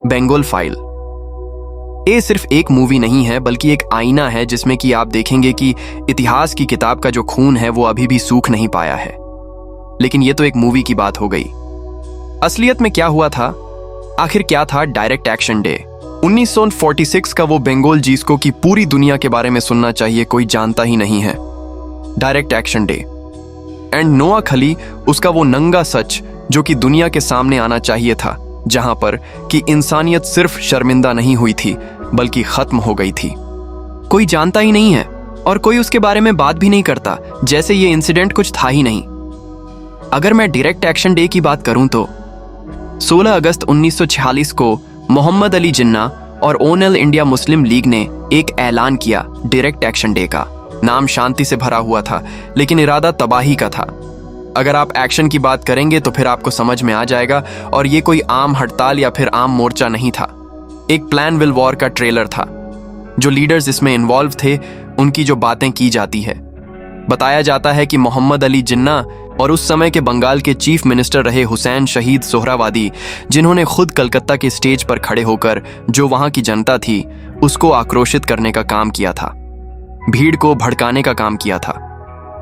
Bengal file. ये सिर्फ एक मूवी नहीं है बल्कि एक आईना है जिसमें कि आप देखेंगे कि इतिहास की किताब का जो खून है वो अभी भी सूख नहीं पाया है। लेकिन ये तो एक मूवी की बात हो गई। असलियत में क्या हुआ था? आखिर क्या था डायरेक्ट एक्शन डे? 1946 का वो बंगाल जिसको कि पूरी दुनिया के बारे में सुनना चाहिए, कोई जानता ही नहीं है। डायरेक्ट एक्शन डे एंड नोआ खली, उसका वो नंगा सच जो कि दुनिया के सामने आना चाहिए था, जहां पर कि इंसानियत सिर्फ शर्मिंदा नहीं हुई थी बल्कि खत्म हो गई थी। कोई जानता ही नहीं है और कोई उसके बारे में बात भी नहीं करता, जैसे ये इंसिडेंट कुछ था ही नहीं। अगर मैं डायरेक्ट एक्शन डे की बात करूं तो 16 अगस्त 1946 को मोहम्मद अली जिन्ना और ओनल इंडिया मुस्लिम लीग ने एक ऐलान किया डायरेक्ट एक्शन डे का। नाम शांति से भरा हुआ था लेकिन इरादा तबाही का था। अगर आप एक्शन की बात करेंगे तो फिर आपको समझ में आ जाएगा, और ये कोई आम हड़ताल या फिर आम मोर्चा नहीं था। एक प्लान विल वॉर का ट्रेलर था। जो लीडर्स इसमें इन्वॉल्व थे उनकी जो बातें की जाती है, बताया जाता है कि मोहम्मद अली जिन्ना और उस समय के बंगाल के चीफ मिनिस्टर रहे हुसैन शहीद सोहरावादी, जिन्होंने खुद कलकत्ता के स्टेज पर खड़े होकर जो वहां की जनता थी उसको आक्रोशित करने का काम किया था, भीड़ को भड़काने का काम किया था।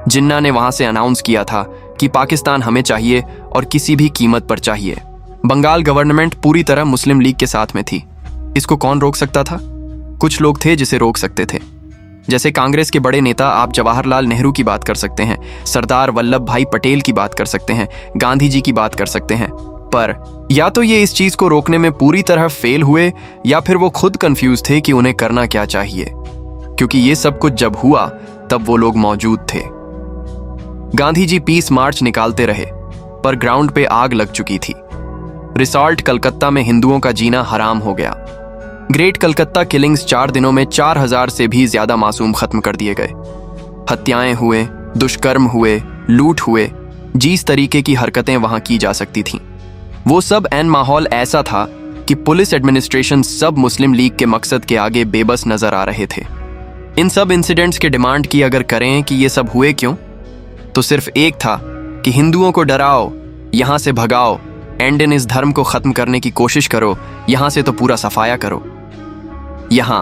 जिन्ना ने वहां से अनाउंस किया था कि पाकिस्तान हमें चाहिए और किसी भी कीमत पर चाहिए। बंगाल गवर्नमेंट पूरी तरह मुस्लिम लीग के साथ में थी। इसको कौन रोक सकता था? कुछ लोग थे जिसे रोक सकते थे, जैसे कांग्रेस के बड़े नेता आप जवाहरलाल नेहरू की बात कर सकते हैं, सरदार वल्लभ भाई पटेल की बात कर सकते हैं, गांधी जी की बात कर सकते हैं। पर या तो ये इस चीज को रोकने में पूरी तरह फेल हुए या फिर वो खुद कंफ्यूज थे कि उन्हें करना क्या चाहिए, क्योंकि ये सब कुछ जब हुआ तब वो लोग मौजूद थे। गांधी जी पीस मार्च निकालते रहे पर ग्राउंड पे आग लग चुकी थी। रिसॉर्ट कलकत्ता में हिंदुओं का जीना हराम हो गया। ग्रेट कलकत्ता किलिंग्स 4 दिनों में 4000 से भी ज्यादा मासूम खत्म कर दिए गए। हत्याएं हुए, दुष्कर्म हुए, लूट हुए, जिस तरीके की हरकतें वहां की जा सकती थीं। वो सब एन माहौल ऐसा था कि पुलिस एडमिनिस्ट्रेशन सब मुस्लिम लीग के मकसद के आगे बेबस नजर आ रहे थे। इन सब इंसिडेंट्स के डिमांड की अगर करें कि ये सब हुए क्यों, तो सिर्फ एक था कि हिंदुओं को डराओ, यहां से भगाओ, एंड इन इस धर्म को खत्म करने की कोशिश करो, यहां से तो पूरा सफाया करो। यहां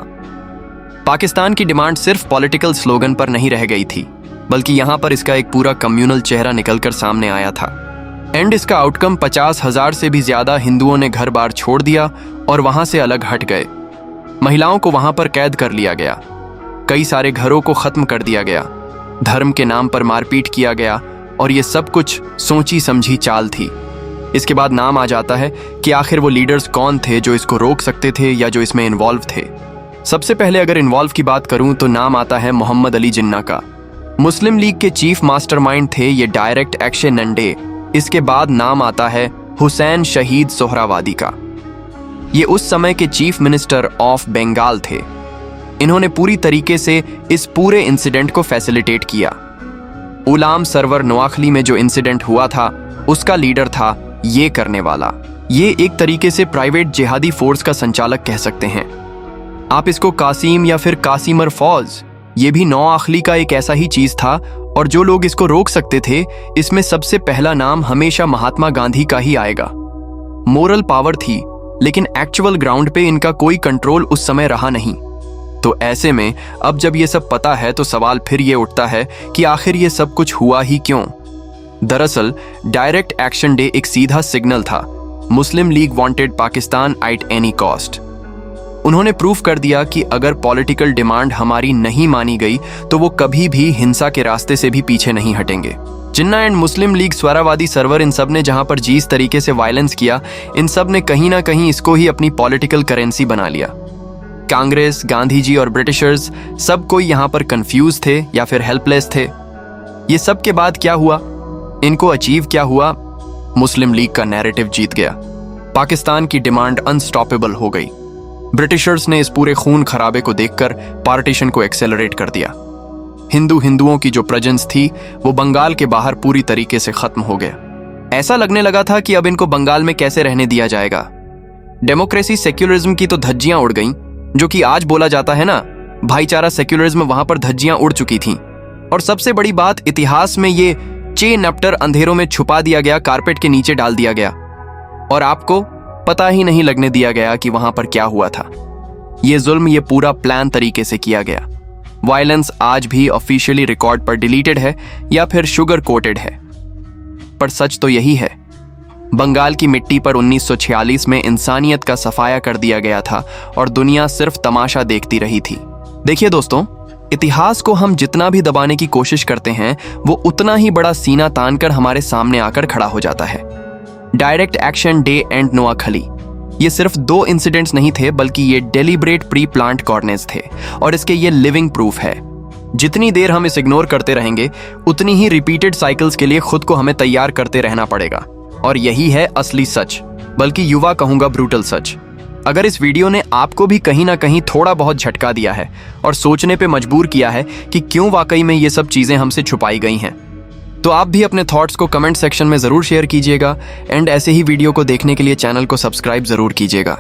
पाकिस्तान की डिमांड सिर्फ पॉलिटिकल स्लोगन पर नहीं रह गई थी, बल्कि यहां पर इसका एक पूरा कम्युनल चेहरा निकलकर सामने आया था। एंड इसका आउटकम 50,000 से भी ज्यादा हिंदुओं ने घर बार छोड़ दिया और वहां से अलग हट गए। महिलाओं को वहां पर कैद कर लिया गया, कई सारे घरों को खत्म कर दिया गया, धर्म के नाम पर मारपीट किया गया, और ये सब कुछ सोची समझी चाल थी। इसके बाद नाम आ जाता है कि आखिर वो लीडर्स कौन थे जो इसको रोक सकते थे या जो इसमें इन्वॉल्व थे। सबसे पहले अगर इन्वॉल्व की बात करूं तो नाम आता है मोहम्मद अली जिन्ना का। मुस्लिम लीग के चीफ मास्टरमाइंड थे ये डायरेक्ट एक्शन डे। इसके बाद नाम आता है हुसैन शहीद सोहरावादी का। ये उस समय के चीफ मिनिस्टर ऑफ बंगाल थे। इन्होंने पूरी तरीके से इस पूरे इंसिडेंट को फैसिलिटेट किया। उलाम सरवर नोआखली में जो इंसिडेंट हुआ था उसका लीडर था ये करने वाला। ये एक तरीके से प्राइवेट जिहादी फोर्स का संचालक कह सकते हैं आप इसको। कासिम या फिर कासिमर फौज, ये भी नोआखली का एक ऐसा ही चीज था, और जो लोग इसको रोक सकते थे इसमें सबसे पहला नाम हमेशा महात्मा गांधी का ही आएगा। मोरल पावर थी लेकिन एक्चुअल ग्राउंड पे इनका कोई कंट्रोल उस समय रहा नहीं। तो ऐसे में अब जब ये सब पता है तो सवाल फिर ये उठता है कि आखिर ये सब कुछ हुआ ही क्यों। दरअसल डायरेक्ट एक्शन डे एक सीधा सिग्नल था। Muslim League wanted Pakistan at any cost. उन्होंने प्रूफ कर दिया कि अगर पॉलिटिकल डिमांड हमारी नहीं मानी गई तो वो कभी भी हिंसा के रास्ते से भी पीछे नहीं हटेंगे। जिन्ना एंड मुस्लिम लीग स्वरावादी सर्वर, इन सब ने जहां पर जिस तरीके से वायलेंस किया, इन सब ने कहीं ना कहीं इसको ही अपनी पॉलिटिकल करेंसी बना लिया। कांग्रेस, गांधी जी और ब्रिटिशर्स सब कोई यहां पर कंफ्यूज थे या फिर हेल्पलेस थे। ये सब के बाद क्या हुआ, इनको अचीव क्या हुआ? मुस्लिम लीग का नैरेटिव जीत गया। पाकिस्तान की डिमांड अनस्टॉपेबल हो गई। ब्रिटिशर्स ने इस पूरे खून खराबे को देखकर पार्टीशन को एक्सेलरेट कर दिया। हिंदुओं की जो प्रेजेंस थी वो बंगाल के बाहर पूरी तरीके से खत्म हो गया। ऐसा लगने लगा था कि अब इनको बंगाल में कैसे रहने दिया जाएगा। डेमोक्रेसी सेक्युलरिज्म की तो धज्जियां उड़ गईं, जो कि आज बोला जाता है ना, भाईचारा सेक्युलरिज्म, वहां पर धज्जियां उड़ चुकी थीं। और सबसे बड़ी बात, इतिहास में ये चे नप्टर अंधेरों में छुपा दिया गया, कारपेट के नीचे डाल दिया गया। और आपको पता ही नहीं लगने दिया गया कि वहां पर क्या हुआ था। ये जुल्म ये पूरा प्लान तरीके से किया गया। वायलेंस आज भी ऑफिशियली रिकॉर्ड पर डिलीटेड है या फिर शुगर कोटेड है, पर सच तो यही है। बंगाल की मिट्टी पर 1946 में इंसानियत का सफाया कर दिया गया था और दुनिया सिर्फ तमाशा देखती रही थी। देखिए दोस्तों, इतिहास को हम जितना भी दबाने की कोशिश करते हैं वो उतना ही बड़ा सीना तानकर हमारे सामने आकर खड़ा हो जाता है। Direct action day and Noakhali, ये सिर्फ 2 इंसिडेंट्स नहीं थे बल्कि ये डेलिब्रेट प्री प्लांट कॉर्नेज थे और इसके ये लिविंग प्रूफ है। जितनी देर हम इस इग्नोर करते रहेंगे उतनी ही रिपीटेड साइकिल्स के लिए खुद को हमें तैयार करते रहना पड़ेगा। और यही है असली सच, बल्कि युवा कहूंगा ब्रूटल सच। अगर इस वीडियो ने आपको भी कहीं ना कहीं थोड़ा बहुत झटका दिया है और सोचने पे मजबूर किया है कि क्यों वाकई में ये सब चीजें हमसे छुपाई गई हैं, तो आप भी अपने थॉट्स को कमेंट सेक्शन में जरूर शेयर कीजिएगा एंड ऐसे ही वीडियो को देखने के लिए चैनल को सब्सक्राइब जरूर कीजिएगा।